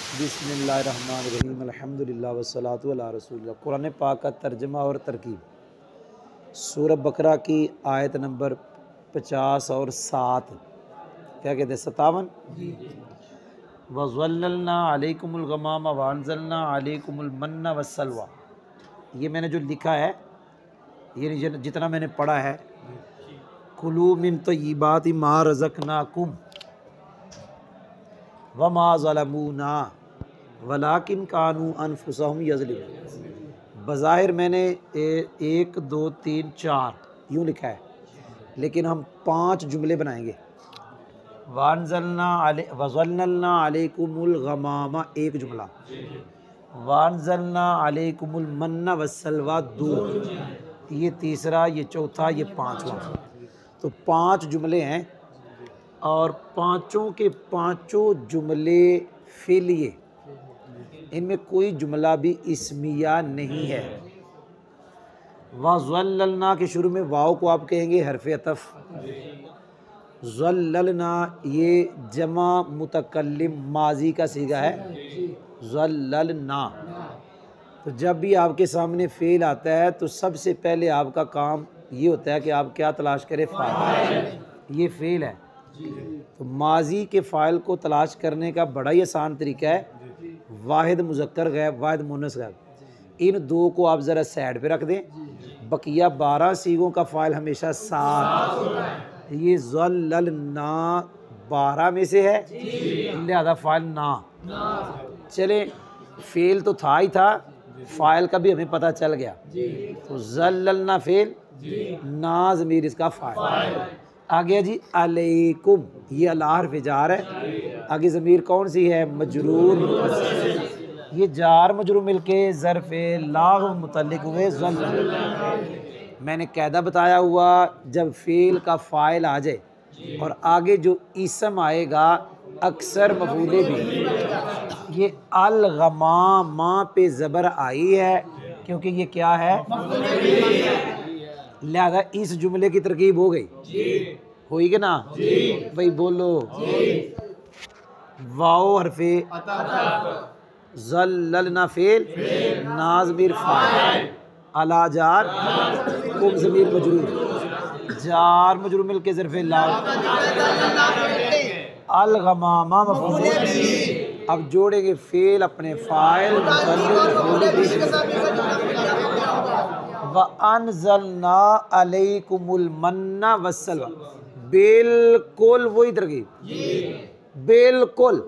बिस्मिल्लाहिर्रहमानिर्रहीम अल्हम्दुलिल्लाह वस्सलातु अला रसूलिल्लाह। कुरान पाक का तर्जमा और तरकीब। सूरह बकरा की आयत नंबर 50 और 7, क्या कहते हैं, 57। वज़ल्ललना अलैकुमुल गमामा वअंज़लना अलैकुमुल मन्ना वस्सलवा। ये मैंने जो लिखा है, ये जितना मैंने पढ़ा है, कुलू मिन तय्यिबाति मा रज़क़नाकुम वमा ज़लमूना वलाकिन कानू अनफुसहुम यज़लिमून। बज़ाहिर मैंने 1 2 3 4 यूँ लिखा है, लेकिन हम 5 जुमले बनाएंगे। वज़ल्ललना अलैकुमुल गमामा 1 जुमला, वअंज़लना अलैकुमुल मन्ना वस्सलवा 2, ये तीसरा, ये चौथा, ये 5वां। तो 5 जुमले हैं और पाँचों के पाँचों जुमले फेलिए, इनमें कोई जुमला भी इस्मिया नहीं है। वज़ल्ललना के शुरू में वाव को आप कहेंगे हरफ़े अतफ़। ज़ल्ललना ये जमा मुतकल्लिम माजी का सीगा है, ज़ल्ललना। तो जब भी आपके सामने फ़ेल आता है तो सबसे पहले आपका काम ये होता है कि आप क्या तलाश करें, फ़ाइल। ये फ़ेल है, तो माजी के फ़ाइल को तलाश करने का बड़ा ही आसान तरीका है, वाहिद मुज़क्कर गैब, वाहिद मुन्नस गैब। इन 2 को आप ज़रा साइड पे रख दें, बकिया 12 सीगों का फ़ाइल हमेशा 7। ये ज़ल्ललना 12 में से है, लिहाजा फ़ाइल ना। चले, फ़ेल तो था ही था, फ़ाइल का भी हमें पता चल गया। तो ज़ल्ललना फ़ेल, ना ज़मीर इसका फ़ाइल। आगे जी अलैकुम, ये अला हर्फ़ जार है। आगे ज़मीर कौन सी है, मजरूर। ये जार मजरूर मिलके ज़र्फ़े लाग़ मुतल्लिक़ हुए ज़ल्लल। मैंने कायदा बताया हुआ, जब फ़ेल का फ़ाइल आ जाए और आगे जो इसम आएगा अक्सर मफ़ूले भी, ये अल गमामा पे ज़बर आई है क्योंकि ये क्या है, लिहाजा इस जुमले की तरकीब हो गई, हुई कि ना भाई, बोलो। वाओ हरफे ज़ल्ललना फ़ेल, ना ज़मीर फ़ाइल, अला जार, कुम ज़मीर मजरूर, जार मजरूर मिलके ज़र्फ़े ला, अल गमामा मफ़ऊल। अब जोड़ेंगे फ़ेल अपने फ़ाइल, व अनज़लना अलैकुमुल मन्ना वस्सलवा। बिल्कुल वही तरकीब, बिल्कुल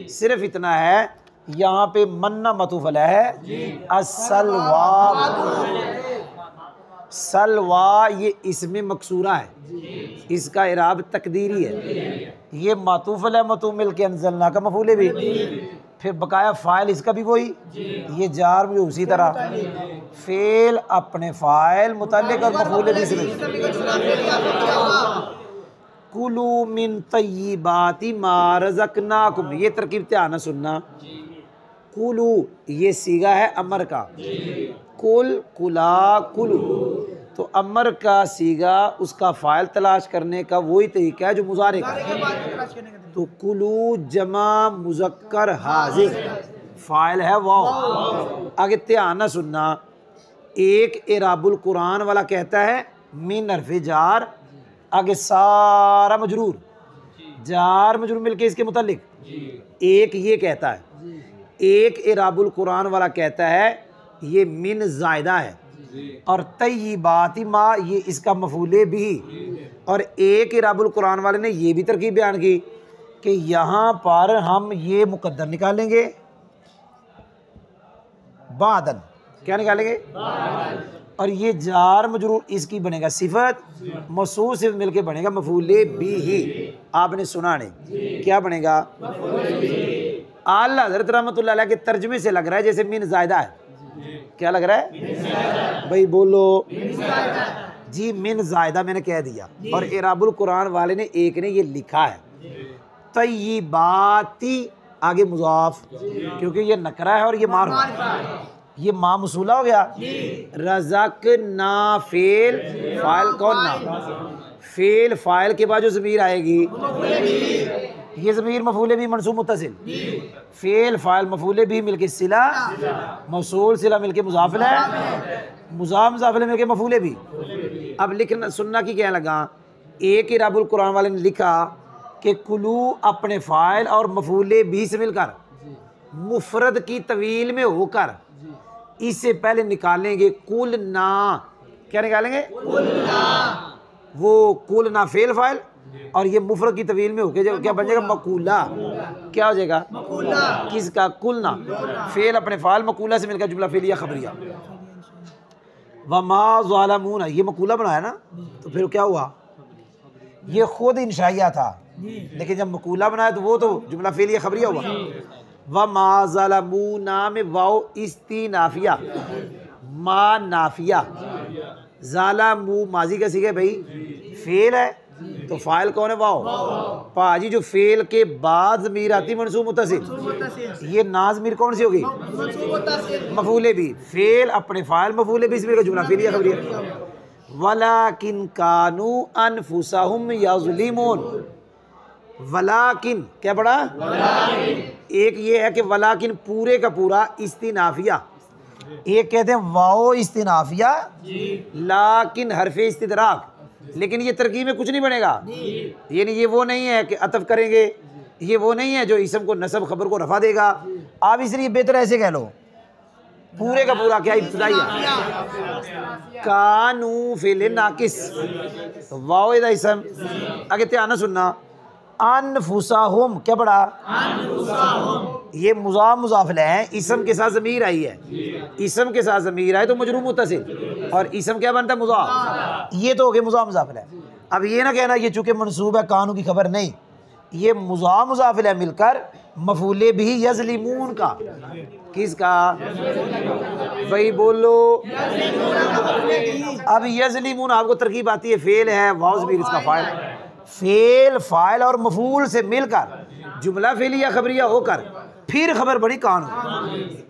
सिर्फ इतना है, यहाँ पे मन्ना मतूफ़ अलैह है, अस्सलवा। सलवा ये इसमें मकसूरा है, इसका इराब तकदीरी है। ये मातूफ़ अलैह मतूफ़ मिलके अनज़लना का मफ़ूल भी, फिर बकाया फ़ाइल इसका भी वही, ये जार भी उसी तरह। फ़ेल अपने फ़ाइल मुतल्लिक़ और मफ़ूल भी इसमें। कुलू मिन तय्यिबाति मा रज़क़नाकुम, ये तरकीब ध्यान से सुनना। कुलू ये सीगा है अमर का, कुल, कुला, कुलू। तो अमर का सीगा, उसका फ़ाइल तलाश करने का वही तरीका है जो मुज़ारे का। तो कुलू जमा मुज़क्कर हाज़िर, फ़ाइल है वाव। आगे ध्यान से सुनना, एक इराबुल कुरान वाला कहता है मिन हर्फ़े जार, आगे सारा मजरूर, जार मजरूर मिलके इसके मुतल्लिक़। एक ये कहता है, एक इराबुल कुरान वाला कहता है ये मिन ज़ायदा है, और तय्यिबाति मा ये इसका मफ़ूले भी। और एक इराबुल कुरान वाले ने ये भी तरकीब बयान की कि यहाँ पर हम ये मुक़द्दर निकालेंगे, बादन, क्या निकालेंगे, और ये जार मजरूर इसकी बनेगा सिफत, मौसूफ़ सिर्फ मिलके बनेगा मफ़ूले भी ही। आपने सुना नहीं, क्या बनेगा, आला हज़रत रहमतुल्लाह अलैह के तर्जमे से लग रहा है जैसे मिन ज़ायदा है। क्या लग रहा है भाई, बोलो जी, मिन ज़ायदा मैंने कह दिया, और इराबुल कुरान वाले ने एक ने ये लिखा है तय्यिबाती, आगे मुज़ाफ़, क्योंकि ये नकरा है और ये मारूफ़, ये मा मसूला हो गया। रज़क़ना फ़ेल, फ़ाइल कौन ना, फ़ेल फ़ाइल के बाद जो ज़मीर आएगी, ये ज़मीर मफूले भी मनसूब मुत्तसिल, फ़ेल फ़ाइल मफूले भी मिलके सिला, मौसूल सिला मिलके मुज़ाफ़ इलैह, मुज़ाफ़ मुज़ाफ़ इलैह मिलके मफूले भी। अब लिखना सुनना की क्या लगा, एक इराबुल कुरान वाले ने लिखा कि कुलू अपने फ़ाइल और मफूले भी से मिलकर मुफरद की तवील में होकर इससे पहले निकालेंगे कुल ना। क्या निकालेंगे? कुल ना। वो कुल ना फेल फाइल और ये मुफरद की तवील में होके क्या बन जाएगा? मकूला। क्या हो जाएगा? मकूला। किसका? कुल ना। फेल अपने फाइल, मकूला से मिलकर जुमला फेलिया खबरिया। वमा ज़ालमूना, ये मकूला बनाया ना, तो फिर क्या हुआ? ये खुद इंशाइया था, लेकिन जब मकूला बनाया तो वो तो जुमला फेलिया खबरिया हुआ। वमा ज़ालमूना में वाओ इस्तीनाफिया, मा नाफिया, ज़ालमू माजी का सीखा भाई, फेल है तो फाइल कौन है? वाओ। पाजी जो फेल के बाद ज़मीर आती मनसूब मुत्तसिल, ये ना ज़मीर कौन सी होगी? मफूले भी। फेल अपने फाइल, मफूले भी इसमें जुमला फेलिया खबरिया। वलाकिन कानू अनफुसहुम यज़लिमून, वलाकिन क्या पढ़ा? एक ये है कि वलाकिन पूरे का पूरा इस्तिनाफिया, एक कहते हैं वाओ इस्तिनाफिया, लाकिन हरफे इस्तिदराक, लेकिन ये तरकीब में कुछ नहीं बनेगा। यानी ये वो नहीं है कि अतफ करेंगे, ये वो नहीं है जो इसम को नसब खबर को रफा देगा। आप इसलिए बेहतर ऐसे कह लो, पूरे का पूरा क्या इब्तिदाई है। कानू फेल नाकिस, वाओ इदा इसम, आगे ध्यान सुनना। अनफुसाहुम क्या पढ़ा? ये मुज़ाफ़ मुज़ाफ़ इलैह है, इसम के साथ ज़मीर आई है, इसम के साथ ज़मीर आए तो मजरूर मुत्तसिल, और इसम क्या बनता है? मुज़ाफ़। ये तो हो गया मुज़ाफ़ मुज़ाफ़ इलैह। अब ये ना कहना ये चूँकि मनसूब है कानू की खबर नहीं, ये मुज़ाफ़ मुज़ाफ़ इलैह मिलकर मफूले भी यज़लिमून का, किसका भाई बोलो? अब यज़लिमून आपको तरकीब आती है, फेल है वाओ ज़मीर इसका फाइल, फेल फाइल और मफूल से मिलकर जुमला फेलिया खबरिया होकर फिर खबर बड़ी कानू,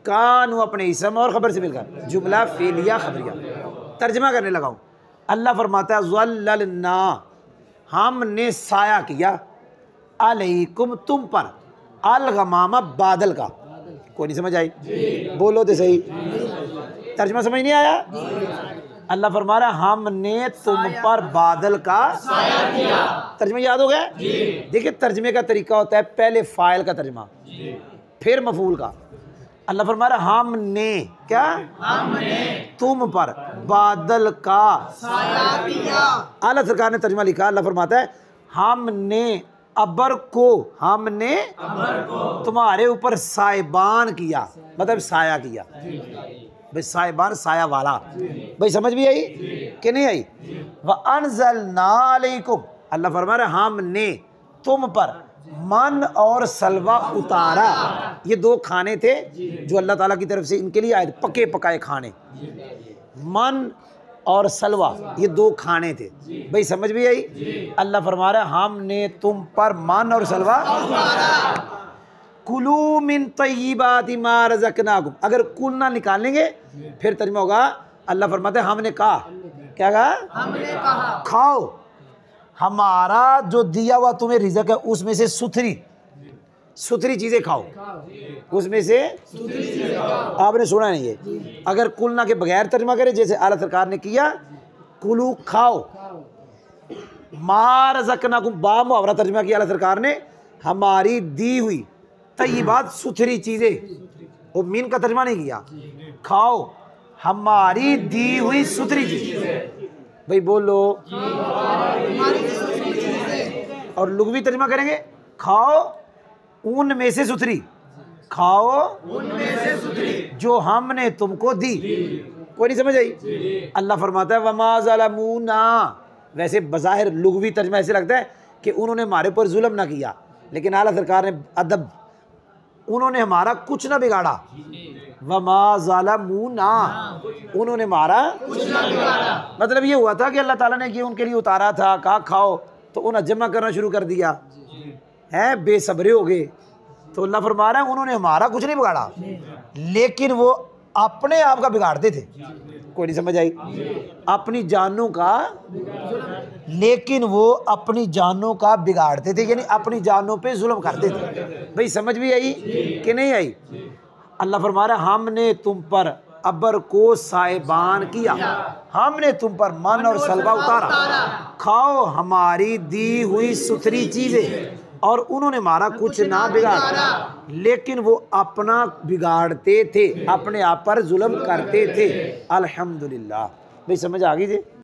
कानू अपने इसम और खबर से मिलकर जुमला फेलिया खबरिया। तर्जमा करने लगाऊं, अल्लाह फरमाता है ज़ल्ललना, हमने साया किया, अलैकुम तुम पर, अलगमामा बादल का। कोई नहीं समझ आई? बोलो तो सही, तर्जमा समझ नहीं आया? अल्लाह फरमा रहा है हमने तुम पर बादल का साया किया। तर्जमा याद हो गया? देखिए तर्जमे का तरीका होता है पहले फाइल का तर्जमा, फिर मफूल का। अल्लाह फरमा रहा है हमने क्या? हमने तुम पर बादल का साया किया। आला सरकार ने तर्जमा लिखा, अल्लाह फरमाता है हमने अबर को, हमने अबर को तुम्हारे ऊपर साइबान किया, मतलब साया किया। भाई साइबान साया वाला, भाई समझ भी आई कि नहीं आई? व अनज़लना अलैकुम, अल्लाह फरमा रहा है हमने तुम पर मन और सलवा उतारा। ये दो खाने थे जो अल्लाह ताला की तरफ से इनके लिए आए, पके पकाए खाने। मन और सलवा ये दो खाने थे, भाई समझ भी आई? अल्लाह फरमा रहा है हमने तुम पर मन और सलवा। कुलू मिन तय्यिबाति मा रज़क़नाकुम, अगर कुल ना निकालेंगे फिर तर्जुमा होगा, अल्लाह फरमाते हैं हमने कहा, क्या कहा? हमने कहा खाओ हमारा जो दिया हुआ तुम्हें रिज़्क़ है उसमें से सुथरी सुथरी चीज़ें खाओ, उसमें से सुथरी चीज़ें खाओ। आपने सुना नहीं है? अगर कुल ना के बगैर तर्जुमा करे जैसे आला सरकार ने किया, कुलू खाओ, मा रज़क़नाकुम बा मुहावरा तर्जुमा किया आला सरकार ने, हमारी दी हुई तय्यिबात सुथरी चीज़ें, वो मीन का तर्जुमा नहीं किया, खाओ हमारी दी हुई सुथरी चीज़ें। भाई बोलो, और लुग़वी तर्जुमा करेंगे खाओ उनमें से सुथरी, खाओ उनमें से सुथरी जो हमने तुमको दी। कोई नहीं समझ आई? अल्लाह फरमाता है वमा ज़लमूना, वैसे बज़ाहिर लुग़वी तर्जुमा ऐसे लगता है कि उन्होंने हमारे ऊपर जुल्म ना किया, लेकिन आला सरकार ने अदब, उन्होंने हमारा कुछ ना बिगाड़ा। वमा ज़लमूना, उन्होंने हमारा कुछ ना बिगाड़ा। मतलब ये हुआ था कि अल्लाह ताला ने ये उनके लिए उतारा था, कहा खाओ, तो उन्हें जमा करना शुरू कर दिया है, बेसब्रे हो गए। तो अल्लाह फरमा रहा है उन्होंने हमारा कुछ नहीं बिगाड़ा, लेकिन वो अपने आप का बिगाड़ते थे। कोई नहीं समझ आई? अपनी जानों का, लेकिन वो अपनी जानों का बिगाड़ते थे, यानी अपनी जानों पे जुल्म करते थे। भाई समझ भी आई कि नहीं आई? अल्लाह फरमा रहा हमने तुम पर अबर को साहिबान किया, हमने तुम पर मन और सलवा उतारा, खाओ हमारी दी हुई सुथरी चीजें, और उन्होंने हमारा कुछ ना बिगाड़ा, लेकिन वो अपना बिगाड़ते थे, अपने आप पर जुल्म करते थे। अल्हम्दुलिल्लाह। भाई समझ आ गई जी?